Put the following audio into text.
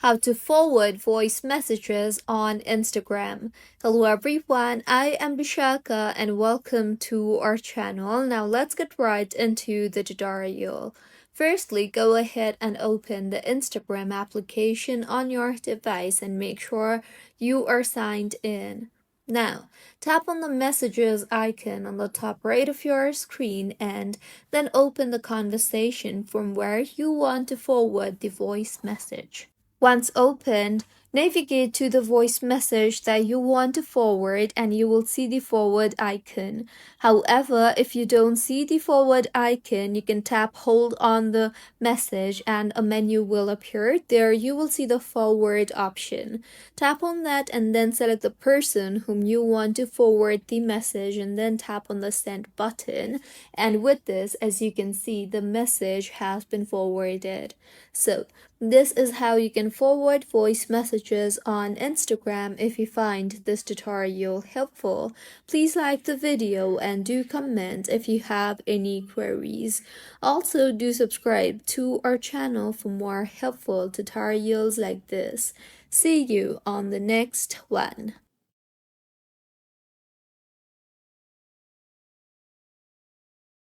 how to forward voice messages on Instagram. Hello everyone, I am Bishaka and welcome to our channel. Now let's get right into the tutorial. Firstly, go ahead and open the Instagram application on your device and make sure you are signed in. Now, tap on the messages icon on the top right of your screen and then open the conversation from where you want to forward the voice message. Once opened, navigate to the voice message that you want to forward and you will see the forward icon. However, if you don't see the forward icon, you can hold on the message and a menu will appear. There you will see the forward option. Tap on that and then select the person whom you want to forward the message and then tap on the send button. And with this, as you can see, the message has been forwarded. So this is how you can forward voice messages on Instagram. If you find this tutorial helpful, please like the video and do comment if you have any queries. Also, do subscribe to our channel for more helpful tutorials like this. See you on the next one.